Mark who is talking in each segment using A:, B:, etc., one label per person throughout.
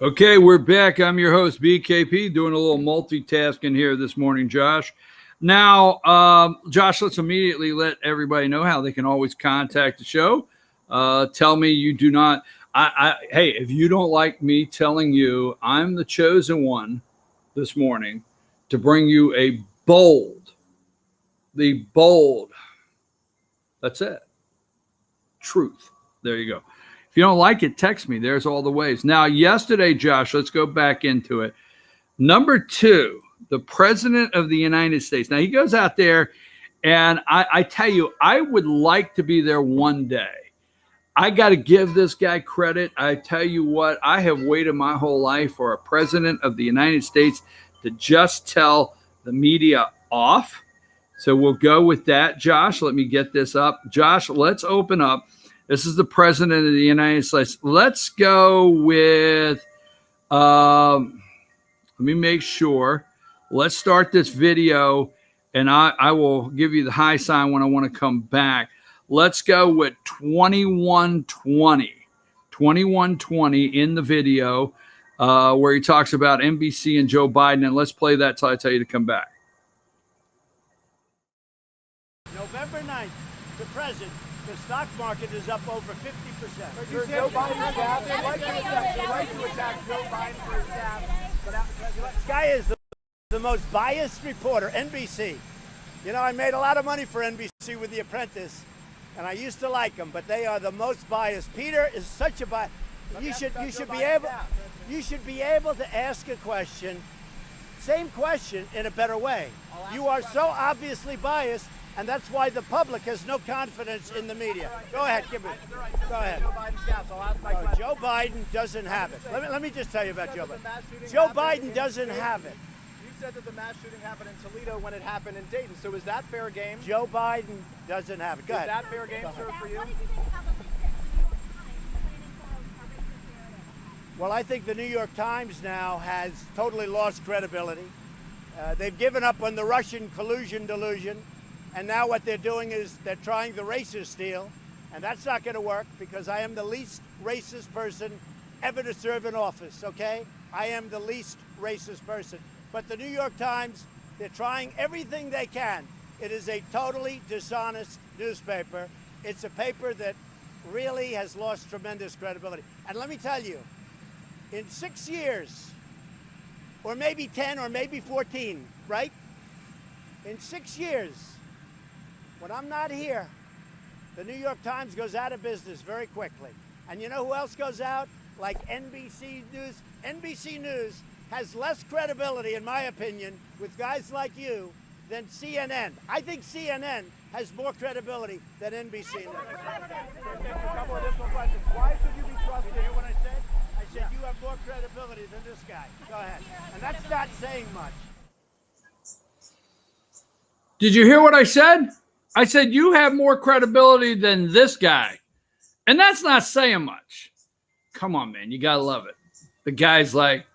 A: Okay, we're back. I'm your host, BKP, doing a little multitasking here this morning, Josh. Now, Josh, let's immediately let everybody know how they can always contact the show. Tell me you do not. Hey, if you don't like me telling you I'm the chosen one this morning to bring you the bold, that's it, truth. There you go. If you don't like it, text me. There's all the ways. Now, yesterday, Josh, let's go back into it. Number two, the president of the United States. Now, he goes out there, and I tell you, I would like to be there one day. I got to give this guy credit. I tell you what, I have waited my whole life for a president of the United States to just tell the media off. So we'll go with that. Josh, let me get this up. Josh, let's open up. This is the president of the United States. Let's go with, let me make sure. Let's start this video, and I will give you the high sign when I want to come back. Let's go with 2120. 2120 in the video where he talks about NBC and Joe Biden. And let's play that till I tell you to come back.
B: November 9th, the present, the stock market is up over 50%.
C: But you said Joe Biden's staff, they like to attack Joe Biden for his staff.
B: This guy is the most biased reporter, NBC. You know, I made a lot of money for NBC with The Apprentice, and I used to like them, but they are the most biased. Peter is such a bias. You should be able to ask a question, same question in a better way. You are so obviously biased, and that's why the public has no confidence in the media. Go ahead, give me. Go ahead. Joe Biden doesn't have it. Let me just tell you about Joe Biden. Joe Biden doesn't have it.
C: You said that the mass shooting happened in Toledo when it happened in Dayton. So is that fair game?
B: Joe Biden doesn't have it. Go ahead.
C: Is that fair game, sir, for you?
B: Well, I think the New York Times now has totally lost credibility. They've given up on the Russian collusion delusion. And now what they're doing is they're trying the racist deal, and that's not going to work because I am the least racist person ever to serve in office, okay? I am the least racist person. But the New York Times, they're trying everything they can. It is a totally dishonest newspaper. It's a paper that really has lost tremendous credibility. And let me tell you, in 6 years, or maybe 10 or maybe 14, right? In 6 years, when I'm not here, the New York Times goes out of business very quickly. And you know who else goes out? Like NBC News. NBC News has less credibility, in my opinion, with guys like you than CNN. I think CNN has more credibility than NBC News.
C: A couple additional questions. Why should you be trusted?
B: You hear what I said? I said you have more credibility than this guy. Go ahead. And that's not saying much.
A: Did you hear what I said? I said, you have more credibility than this guy. And that's not saying much. Come on, man. You got to love it. The guy's like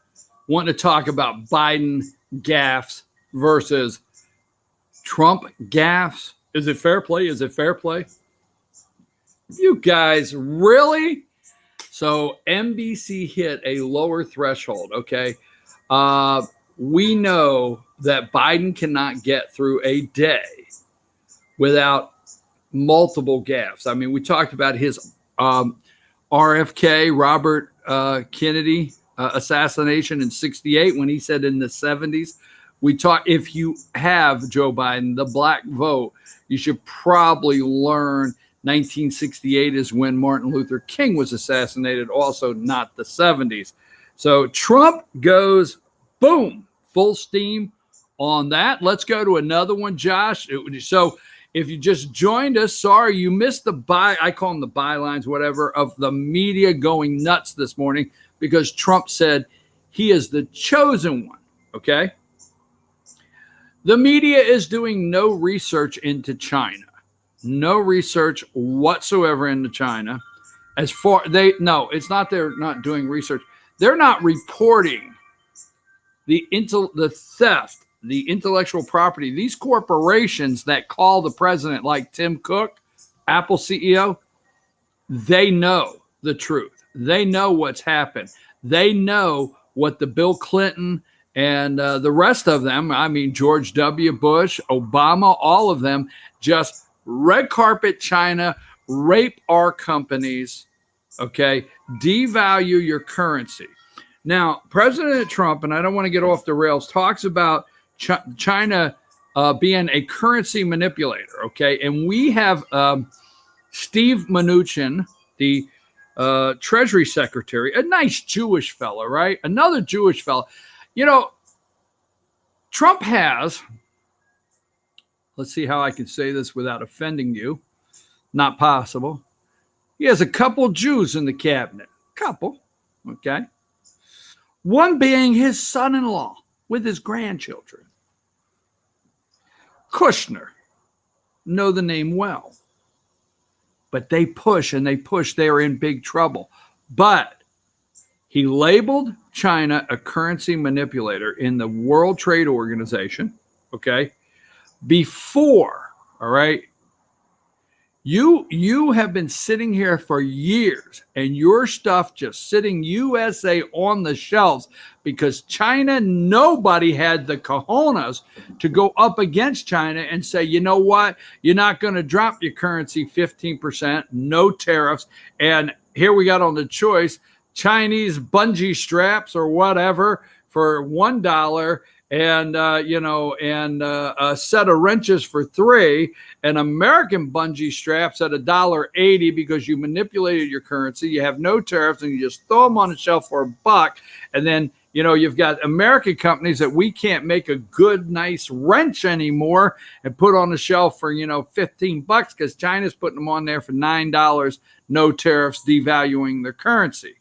A: wanting to talk about Biden gaffes versus Trump gaffes. Is it fair play? Is it fair play? You guys, really? So NBC hit a lower threshold, okay? We know that Biden cannot get through a day without multiple gaffes. I mean, we talked about his RFK, Robert Kennedy assassination in 68 when he said in the 70s. We talk, if you have Joe Biden, the black vote, you should probably learn 1968 is when Martin Luther King was assassinated, also not the 70s. So Trump goes, boom, full steam on that. Let's go to another one, Josh. So if you just joined us, sorry, you missed I call them the bylines, whatever, of the media going nuts this morning because Trump said he is the chosen one, okay? The media is doing no research into China. No research whatsoever into China. It's not they're not doing research. They're not reporting the theft, the intellectual property. These corporations that call the president, like Tim Cook, Apple CEO, they know the truth. They know what's happened. They know what the Bill Clinton and the rest of them, I mean, George W. Bush, Obama, all of them, just red carpet China, rape our companies, okay, devalue your currency. Now, President Trump, and I don't want to get off the rails, talks about China being a currency manipulator, okay? And we have Steve Mnuchin, the Treasury Secretary, a nice Jewish fella, right? Another Jewish fella. You know, Trump has, let's see how I can say this without offending you. Not possible. He has a couple Jews in the cabinet. Couple, okay? One being his son-in-law with his grandchildren. Kushner, know the name well. But they push and they push. They are in big trouble. But he labeled China a currency manipulator in the World Trade Organization, okay? Before, all right? You have been sitting here for years and your stuff just sitting USA on the shelves because China, nobody had the cojones to go up against China and say, you know what? You're not going to drop your currency 15%, no tariffs. And here we got on the choice, Chinese bungee straps or whatever for $1 and, a set of wrenches for $3 and American bungee straps at $1.80 because you manipulated your currency. You have no tariffs and you just throw them on the shelf for $1. And then, you've got American companies that we can't make a good, nice wrench anymore and put on the shelf for, $15 because China's putting them on there for $9, no tariffs, devaluing their currency.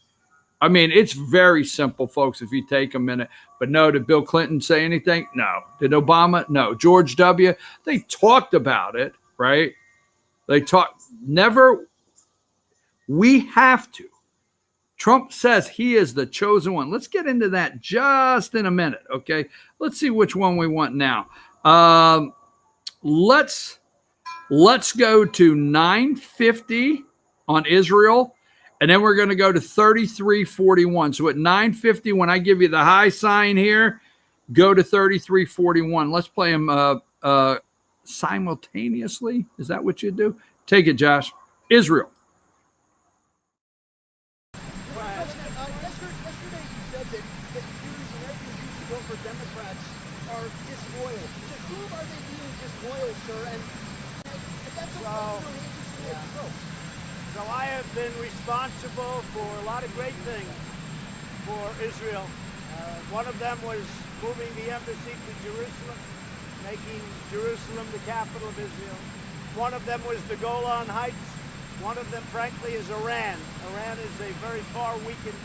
A: I mean, it's very simple, folks, if you take a minute. But no, did Bill Clinton say anything? No. Did Obama? No. George W.? They talked about it, right? They talked. Never. We have to. Trump says he is the chosen one. Let's get into that just in a minute, okay? Let's see which one we want now. Let's go to 950 on Israel. And then we're going to go to 33.41. So at 950, when I give you the high sign here, go to 33.41. Let's play them simultaneously. Is that what you do? Take it, Josh. Israel.
C: Yesterday you said that Jews and everything Jews who vote for Democrats are disloyal. To whom are they being disloyal, sir? And that's a really interesting approach.
B: So I have been responsible for a lot of great things for Israel. One of them was moving the embassy to Jerusalem, making Jerusalem the capital of Israel. One of them was the Golan Heights. One of them, frankly, is Iran. Iran is a very far weakened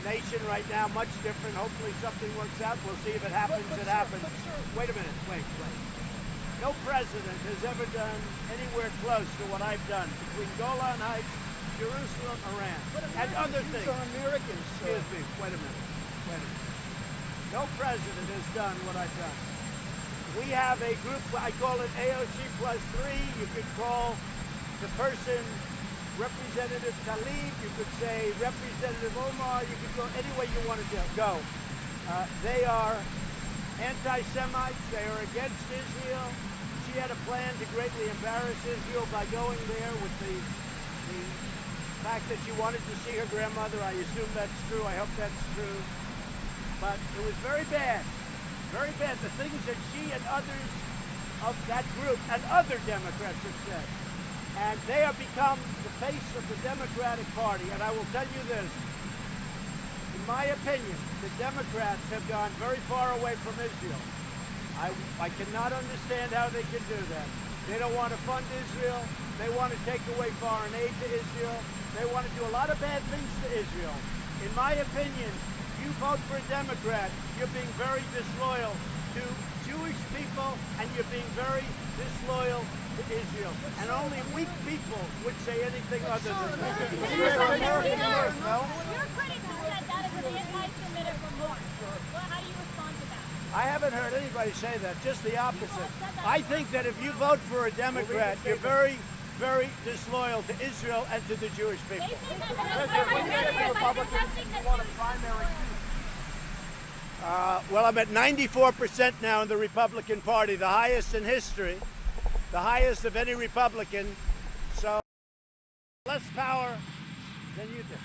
B: nation right now, much different. Hopefully something works out. We'll see if it happens. It happens. Wait a minute. Wait. No president has ever done anywhere close to what I've done between Golan Heights, Jerusalem, Iran, and other things.
C: Are Americans, sir.
B: Excuse me. Wait a minute. No president has done what I've done. We have a group, I call it AOC plus 3. You could call the person Representative Tlaib. You could say Representative Omar. You could go any way you want to go. They are anti-Semites. They are against Israel. She had a plan to greatly embarrass Israel by going there with the fact that she wanted to see her grandmother. I assume that's true. I hope that's true. But it was very bad. Very bad. The things that she and others of that group and other Democrats have said. And they have become the face of the Democratic Party. And I will tell you this. In my opinion, the Democrats have gone very far away from Israel. I cannot understand how they can do that. They don't want to fund Israel. They want to take away foreign aid to Israel. They want to do a lot of bad things to Israel. In my opinion, you vote for a Democrat, you're being very disloyal to Jewish people, and you're being very disloyal to Israel. And only weak people would say anything other than that.
D: Your critics have said that is an anti-Semitic remark. Well, how do you respond to that?
B: I haven't heard anybody say that, just the opposite. I think that if you vote for a Democrat, you're very very disloyal to Israel and to the Jewish people. Well, I'm at 94% now in the Republican Party, the highest in history, the highest of any Republican. So less power than you do.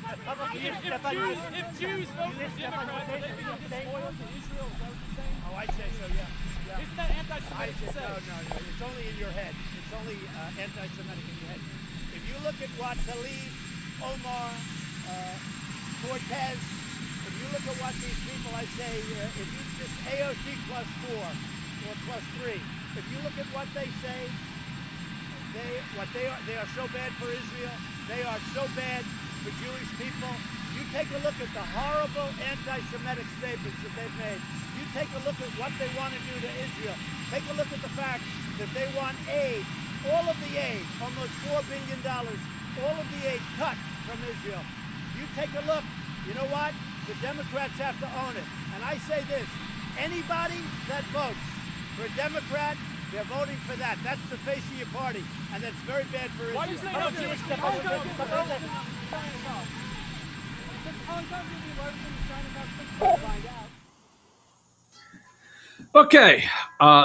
E: If Jews vote for Democrats, are they being disloyal to Israel? Is that what you're saying?
B: Oh, I'd say so, yeah.
E: Isn't that anti-Semitic to say?
B: No. It's only in your head. It's only anti-Semitic in your head. If you look at what Khalid, Omar, Cortez, if you look at what these people, I say, if you just AOC plus 4 or plus 3, if you look at what they say, they are so bad for Israel. They are so bad for Jewish people. You take a look at the horrible anti-Semitic statements that they've made. You take a look at what they want to do to Israel. Take a look at the fact that they want aid, all of the aid, almost $4 billion, all of the aid cut from Israel. You take a look. You know what? The Democrats have to own it. And I say this, anybody that votes for a Democrat, they're voting for that. That's the face of your party, and that's very bad for Israel.
E: Why do you say no Jewish
A: Okay,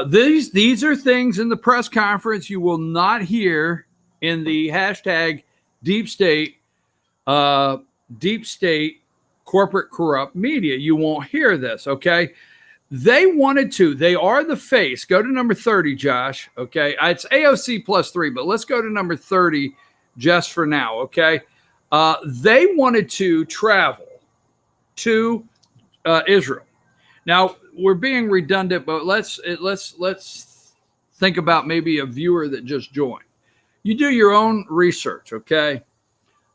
A: these are things in the press conference you will not hear in the hashtag deep state corporate corrupt media. You won't hear this, okay? They wanted to. They are the face. Go to number 30, Josh, okay? It's AOC plus 3, but let's go to number 30 just for now, okay? They wanted to travel to Israel. Now, we're being redundant, but let's think about maybe a viewer that just joined. You do your own research, okay?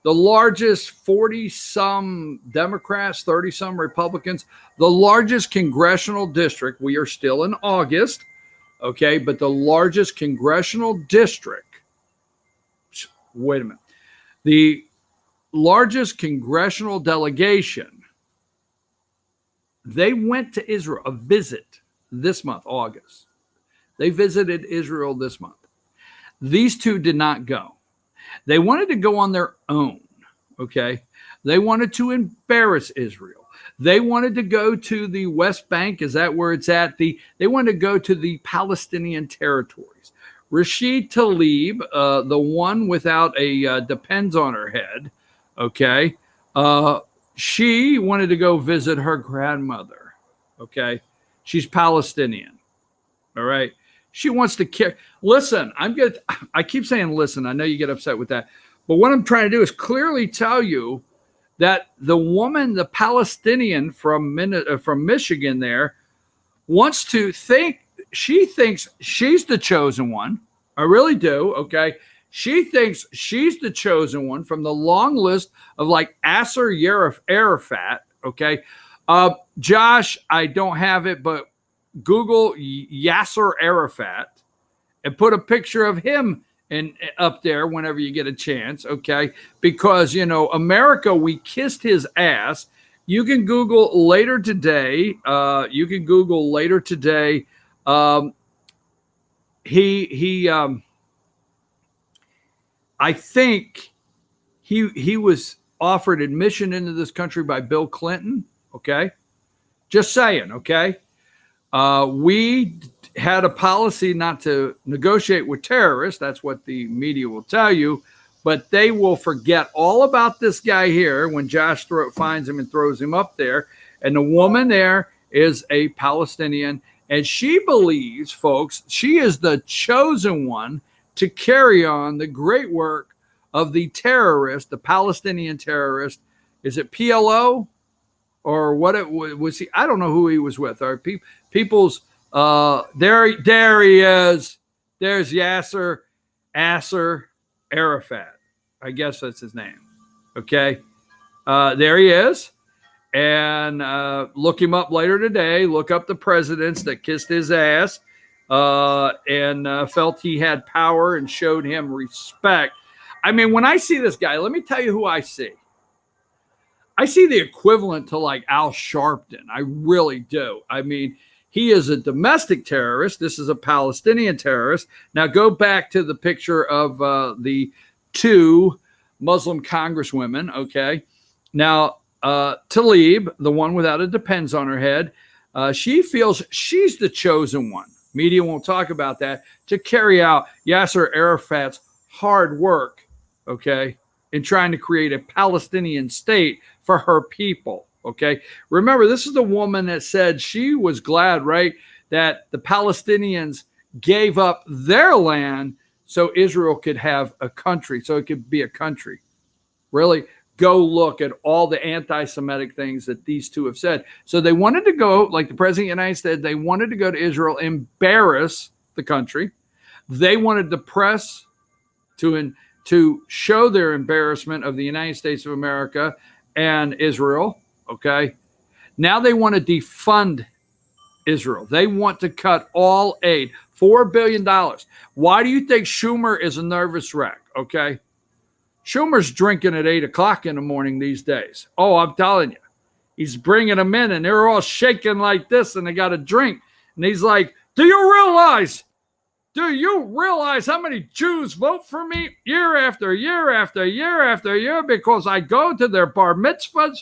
A: The largest 40-some Democrats, 30-some Republicans, the largest congressional district, we are still in August, okay, but the largest congressional district, wait a minute, the largest congressional delegation, they went to Israel, a visit this month, August. They visited Israel this month. These two did not go. They wanted to go on their own, okay? They wanted to embarrass Israel. They wanted to go to the West Bank. Is that where it's at? They wanted to go to the Palestinian territories. Rashid Tlaib, the one without a depends on her head, okay? She wanted to go visit her grandmother, okay? She's Palestinian, all right? She wants to care. Listen, I keep saying listen. I know you get upset with that. But what I'm trying to do is clearly tell you that the woman, the Palestinian from Michigan there, wants to think, she thinks she's the chosen one. I really do, okay? She thinks she's the chosen one from the long list of like Yasser Arafat, okay? Josh, I don't have it, but Google Yasser Arafat and put a picture of him up there whenever you get a chance, okay? Because, you know, America, we kissed his ass. You can Google later today. I think he was offered admission into this country by Bill Clinton, okay? Just saying, okay? We had a policy not to negotiate with terrorists. That's what the media will tell you. But they will forget all about this guy here when Josh finds him and throws him up there. And the woman there is a Palestinian. And she believes, folks, she is the chosen one to carry on the great work of the terrorist, the Palestinian terrorist. Is it PLO? Or what it was he? I don't know who he was with. Our people's there he is. There's Yasser Arafat. I guess that's his name. Okay, there he is. And look him up later today. Look up the presidents that kissed his ass and felt he had power and showed him respect. I mean, when I see this guy, let me tell you who I see. I see the equivalent to like Al Sharpton. I really do. I mean, He is a domestic terrorist. This is a Palestinian terrorist. Now go back to the picture of the two Muslim congresswomen, okay? Now, Tlaib, the one without a depends on her head, she feels she's the chosen one. Media won't talk about that, to carry out Yasser Arafat's hard work, okay, in trying to create a Palestinian state for her people, okay? Remember, this is the woman that said she was glad, right, that the Palestinians gave up their land so Israel could have a country, so it could be a country. Really, go look at all the anti-Semitic things that these two have said. So they wanted to go, like the President of the United States, they wanted to go to Israel, embarrass the country. They wanted the press to show their embarrassment of the United States of America and Israel, okay? Now they want to defund Israel. They want to cut all aid, $4 billion. Why do you think Schumer is a nervous wreck, okay? Schumer's drinking at 8 o'clock in the morning these days. Oh, I'm telling you. He's bringing them in, and they're all shaking like this, and they got a drink. And he's like, do you realize how many Jews vote for me year after year after year after year because I go to their bar mitzvahs?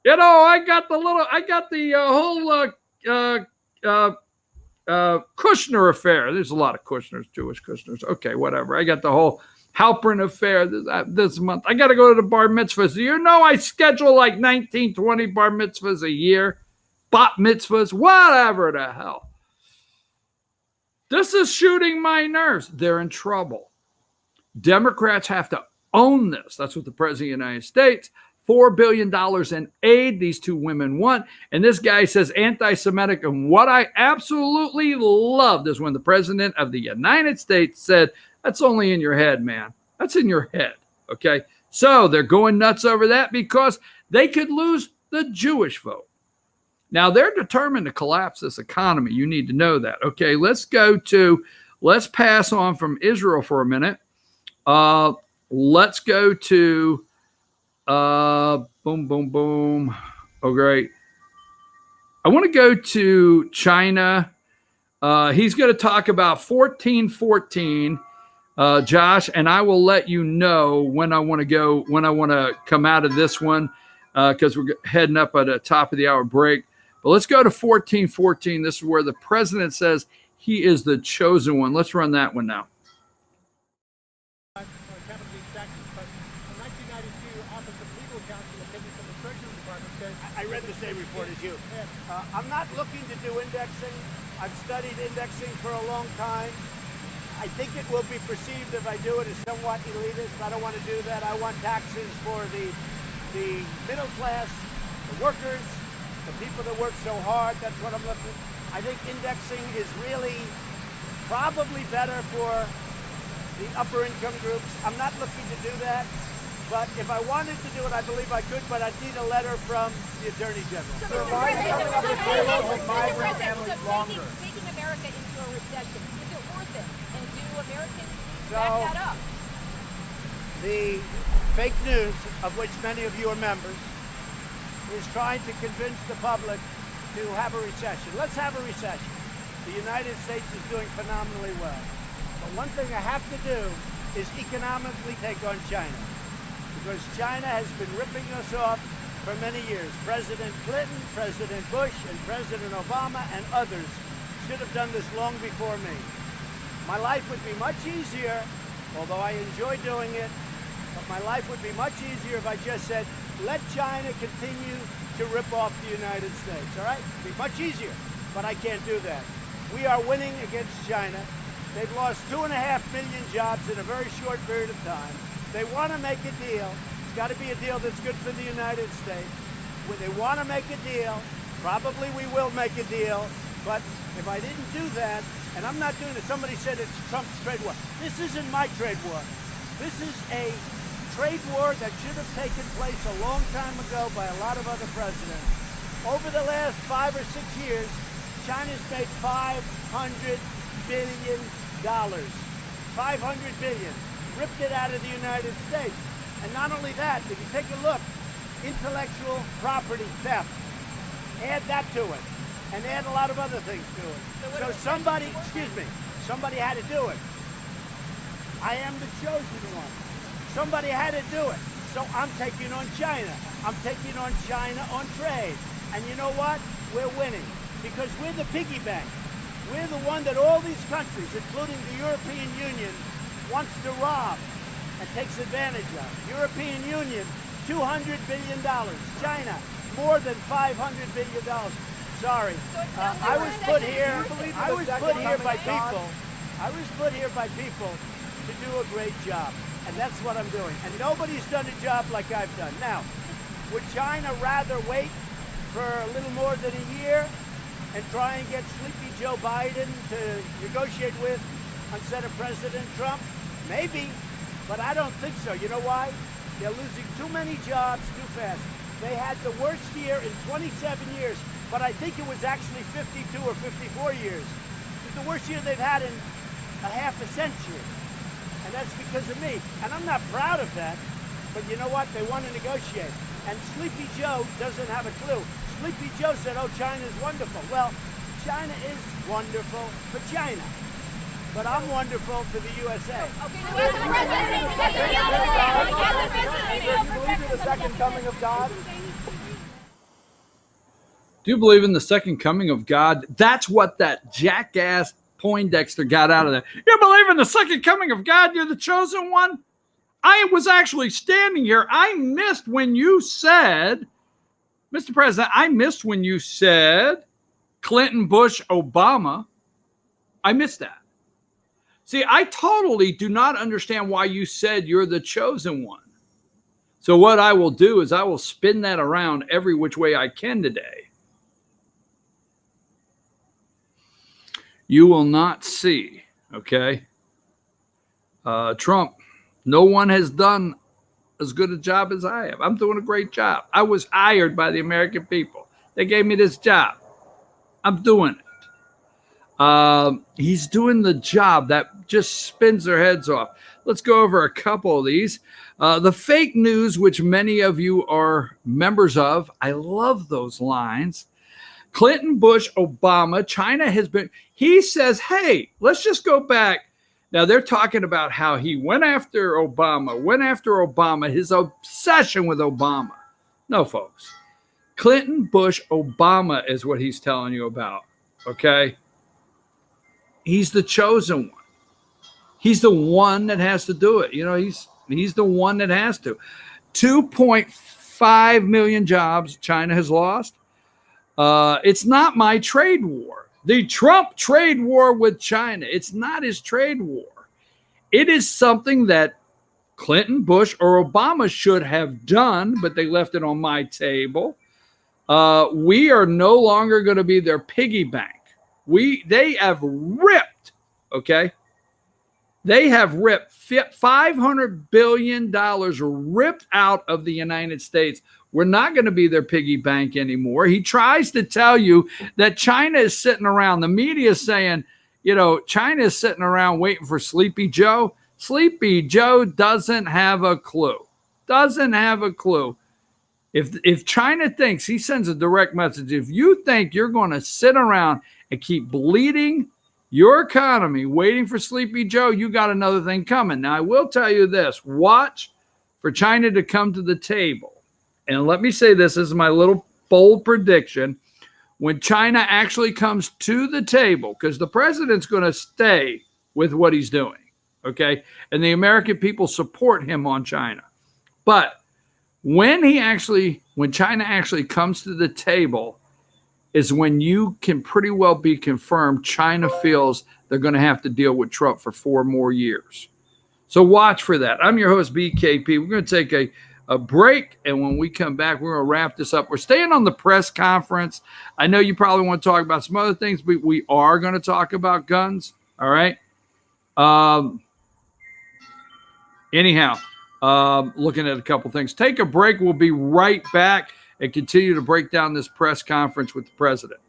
A: You know, I got the whole Kushner affair. There's a lot of Kushners, Jewish Kushners. Okay, whatever. I got the whole Halpern affair this month. I got to go to the bar mitzvahs. You know, I schedule like 19, 20 bar mitzvahs a year, bat mitzvahs, whatever the hell. This is shooting my nerves. They're in trouble. Democrats have to own this. That's what the President of the United States, $4 billion in aid these two women want. And this guy says anti-Semitic. And what I absolutely loved is when the President of the United States said, that's only in your head, man. That's in your head, okay? So they're going nuts over that because they could lose the Jewish vote. Now, they're determined to collapse this economy. You need to know that. Okay, let's pass on from Israel for a minute. Let's go to, boom, boom, boom. Oh, great. I want to go to China. He's going to talk about 1414, Josh, and I will let you know when I want to come out of this one because we're heading up at a top of the hour break. But let's go to 1414. This is where the president says he is the chosen one. Let's run that one now.
C: In 1992, Office of Legal Counsel opinion from the Treasury Department says...
B: I read the same report as you. I'm not looking to do indexing. I've studied indexing for a long time. I think it will be perceived if I do it as somewhat elitist. I don't want to do that. I want taxes for the middle class, the workers, the people that work so hard. That's what I'm looking. I think indexing is really probably better for the upper income groups. I'm not looking to do that. But if I wanted to do it, I believe I could, but I'd need a letter from the Attorney General.
D: Making America into a recession, is it worth it? And do Americans back that up?
B: The fake news, of which many of you are members, is trying to convince the public to have a recession. Let's have a recession. The United States is doing phenomenally well. But one thing I have to do is economically take on China. Because China has been ripping us off for many years. President Clinton, President Bush, and President Obama and others should have done this long before me. My life would be much easier, although I enjoy doing it, but my life would be much easier if I just said, let China continue to rip off the United States, all right? It'd be much easier, but I can't do that. We are winning against China. They've lost 2.5 million jobs in a very short period of time. They want to make a deal. It's got to be a deal that's good for the United States. When they want to make a deal, probably we will make a deal. But if I didn't do that, and I'm not doing it, somebody said it's Trump's trade war. This isn't my trade war. This is a trade war that should have taken place a long time ago by a lot of other presidents. Over the last 5 or 6 years, China's made $500 billion. 500 billion. Ripped it out of the United States. And not only that, if you take a look, intellectual property theft, add that to it. and add a lot of other things to it. So somebody, excuse me, somebody had to do it. I am the chosen one. Somebody had to do it. So I'm taking on China. I'm taking on China on trade. And you know what? We're winning because we're the piggy bank. We're the one that all these countries, including the European Union, wants to rob and takes advantage of. European Union, $200 billion. China, more than $500 billion. Sorry, I was put here. I was put here by people. I was put here by people to do a great job, and that's what I'm doing. And nobody's done a job like I've done. Now, would China rather wait for a little more than a year and try and get Sleepy Joe Biden to negotiate with instead of President Trump? Maybe, but I don't think so. You know why? They're losing too many jobs too fast. They had the worst year in 27 years, but I think it was actually 52 or 54 years. It's the worst year they've had in a half a century. And that's because of me. And I'm not proud of that, but you know what? They want to negotiate. And Sleepy Joe doesn't have a clue. Sleepy Joe said, oh, China's wonderful. Well, China is wonderful for China, but I'm wonderful for the USA.
C: Do you believe in the second coming of God?
A: Do you believe in the second coming of God? That's what that jackass Poindexter got out of there. You believe in the second coming of God? You're the chosen one? I was actually standing here. I missed when you said, Mr. President, I missed when you said Clinton, Bush, Obama. I missed that. See, I totally do not understand why you said you're the chosen one. So what I will do is I will spin that around every which way I can today. You will not see, okay? Trump, no one has done as good a job as I have. I'm doing a great job. I was hired by the American people. They gave me this job. I'm doing it. He's doing the job that just spins their heads off. Let's go over a couple of these. The fake news, which many of you are members of. I love those lines. Clinton, Bush, Obama, China has been, he says, hey, let's just go back. Now they're talking about how he went after Obama, his obsession with Obama. No, folks. Clinton, Bush, Obama is what he's telling you about, okay? He's the chosen one. He's the one that has to do it. You know, he's the one that has to. 2.5 million jobs China has lost. It's not my trade war. The Trump trade war with China. It's not his trade war. It is something that Clinton, Bush, or Obama should have done, but they left it on my table. We are no longer going to be their piggy bank. They have ripped, okay? They have ripped $500 billion ripped out of the United States. We're not going to be their piggy bank anymore. He tries to tell you that China is sitting around. The media is saying, you know, China is sitting around waiting for Sleepy Joe. Sleepy Joe doesn't have a clue. Doesn't have a clue. If China thinks, he sends a direct message, if you think you're going to sit around and keep bleeding your economy waiting for Sleepy Joe, you got another thing coming. Now, I will tell you this. Watch for China to come to the table. And let me say this is my little bold prediction. When China actually comes to the table, because the president's going to stay with what he's doing, okay? And the American people support him on China. But when China actually comes to the table is when you can pretty well be confirmed China feels they're going to have to deal with Trump for 4 more years. So watch for that. I'm your host, BKP. We're going to take a break, and when we come back, we're going to wrap this up. We're staying on the press conference. I know you probably want to talk about some other things, but we are going to talk about guns, all right? Anyhow, looking at a couple things. Take a break. We'll be right back and continue to break down this press conference with the president.